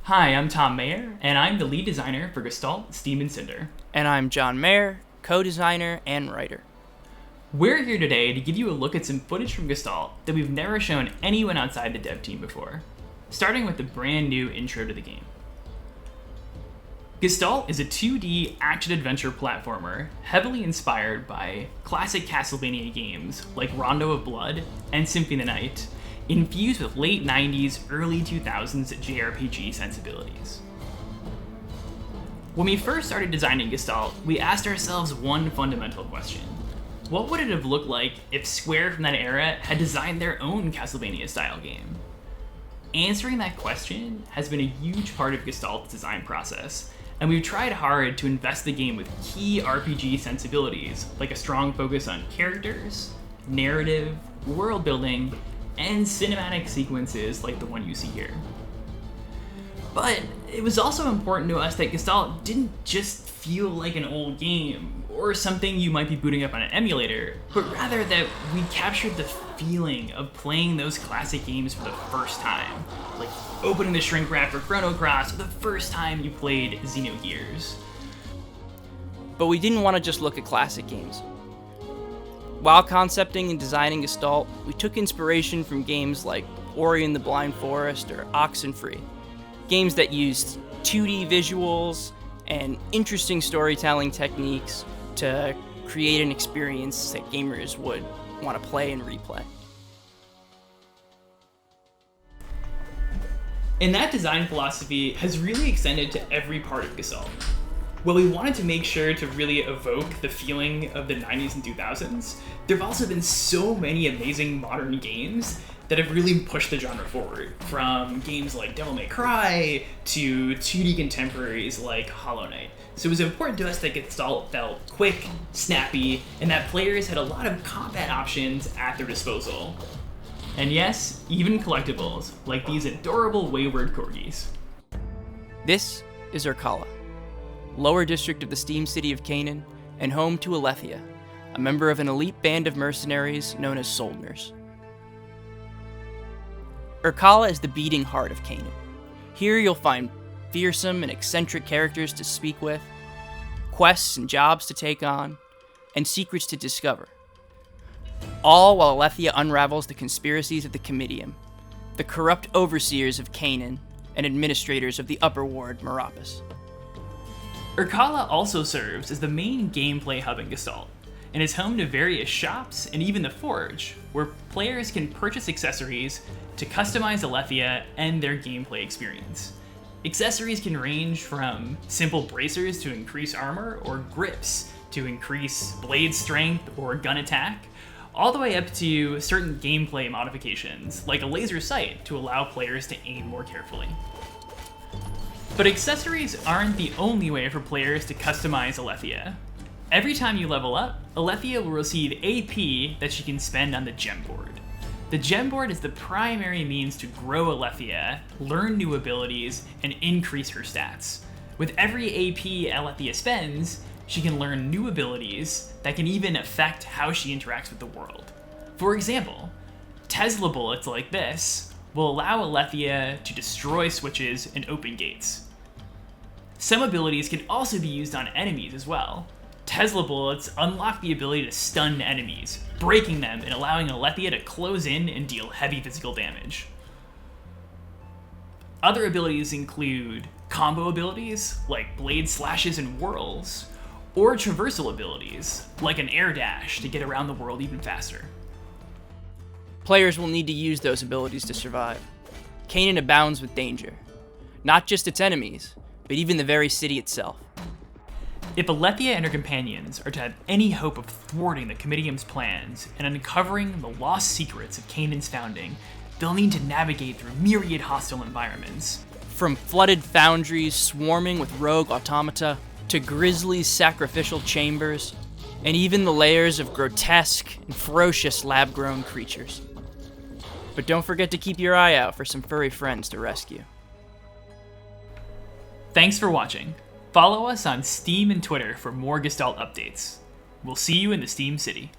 Hi, I'm Tom Mayer, and I'm the lead designer for Gestalt, Steam, and Cinder. And I'm John Mayer, co-designer and writer. We're here today to give you a look at some footage from Gestalt that we've never shown anyone outside the dev team before, starting with the brand new intro to the game. Gestalt is a 2D action-adventure platformer heavily inspired by classic Castlevania games like Rondo of Blood and Symphony of the Night, infused with late 90s, early 2000s JRPG sensibilities. When we first started designing Gestalt, we asked ourselves one fundamental question. What would it have looked like if Square from that era had designed their own Castlevania-style game? Answering that question has been a huge part of Gestalt's design process, and we've tried hard to invest the game with key RPG sensibilities, like a strong focus on characters, narrative, world building, and cinematic sequences like the one you see here. But it was also important to us that Gestalt didn't just feel like an old game, or something you might be booting up on an emulator, but rather that we captured the feeling of playing those classic games for the first time, like opening the shrink wrap for Chrono Cross for the first time you played Xenogears. But we didn't want to just look at classic games. While concepting and designing Gestalt, we took inspiration from games like Ori and the Blind Forest or Oxenfree, games that used 2D visuals and interesting storytelling techniques to create an experience that gamers would want to play and replay. And that design philosophy has really extended to every part of Gestalt. While we wanted to make sure to really evoke the feeling of the 90s and 2000s, there have also been so many amazing modern games that have really pushed the genre forward, from games like Devil May Cry to 2D contemporaries like Hollow Knight. So it was important to us that Gestalt felt quick, snappy, and that players had a lot of combat options at their disposal. And yes, even collectibles, like these adorable wayward corgis. This is Urkala, lower district of the steam city of Canaan, and home to Alethea, a member of an elite band of mercenaries known as Soldners. Urkala is the beating heart of Canaan. Here you'll find fearsome and eccentric characters to speak with, quests and jobs to take on, and secrets to discover. All while Alethea unravels the conspiracies of the Comitium, the corrupt overseers of Canaan and administrators of the Upper Ward, Meropis. Urkala also serves as the main gameplay hub in Gestalt, and is home to various shops and even the Forge, where players can purchase accessories to customize Alethea and their gameplay experience. Accessories can range from simple bracers to increase armor, or grips to increase blade strength or gun attack, all the way up to certain gameplay modifications, like a laser sight to allow players to aim more carefully. But accessories aren't the only way for players to customize Alethea. Every time you level up, Alethea will receive AP that she can spend on the gem board. The gem board is the primary means to grow Alethea, learn new abilities, and increase her stats. With every AP Alethea spends, she can learn new abilities that can even affect how she interacts with the world. For example, Tesla bullets like this will allow Alethea to destroy switches and open gates. Some abilities can also be used on enemies as well. Tesla bullets unlock the ability to stun enemies, breaking them and allowing Alethea to close in and deal heavy physical damage. Other abilities include combo abilities, like blade slashes and whirls, or traversal abilities, like an air dash to get around the world even faster. Players will need to use those abilities to survive. Canaan abounds with danger. Not just its enemies, but even the very city itself. If Alethea and her companions are to have any hope of thwarting the Comitium's plans and uncovering the lost secrets of Canaan's founding, they'll need to navigate through myriad hostile environments. From flooded foundries swarming with rogue automata, to grisly sacrificial chambers, and even the layers of grotesque and ferocious lab-grown creatures. But don't forget to keep your eye out for some furry friends to rescue. Thanks for watching. Follow us on Steam and Twitter for more Gestalt updates. We'll see you in the Steam City.